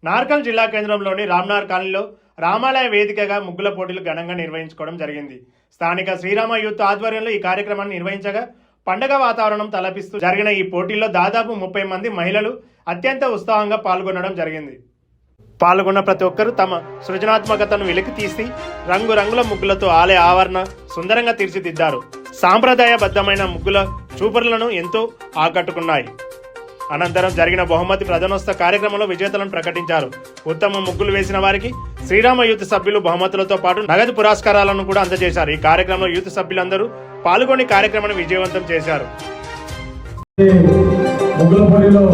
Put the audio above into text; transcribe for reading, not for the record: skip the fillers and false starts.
నార్కల్ జిల్లా కేంద్రంలోని రామ్నగర్ కాలనీలో రామాలయ వేదికగా ముగ్గుల పోటీలు ఘనంగా నిర్వహించుకోవడం జరిగింది. స్థానిక శ్రీరామ యూత్ ఆధ్వర్యంలో ఈ కార్యక్రమాన్ని నిర్వహించగా పండగ వాతావరణం తలపిస్తూ జరిగిన ఈ పోటీల్లో దాదాపు 30 మంది మహిళలు అత్యంత ఉత్సాహంగా పాల్గొనడం జరిగింది. పాల్గొన్న ప్రతి ఒక్కరూ తమ సృజనాత్మకతను వెలికి తీసి రంగురంగుల ముగ్గులతో ఆలయ ఆవరణ సుందరంగా తీర్చిదిద్దారు. సాంప్రదాయబద్ధమైన ముగ్గుల చూపరులను ఎంతో ఆకట్టుకున్నాయి. అనంతరం జరిగిన బహుమతి ప్రధానోత్సవ కార్యక్రమంలో విజేతలను ప్రకటించారు. ఉత్తమ ముగ్గులు వేసిన వారికి శ్రీరామ యూత్ సభ్యులు బహుమతులతో పాటు నగదు పురస్కారాలను కూడా అందజేశారు. ఈ కార్యక్రమంలో యూత్ సభ్యులందరూ పాల్గొని కార్యక్రమాన్ని విజయవంతం చేశారు. ముగ్గుల పోటీలో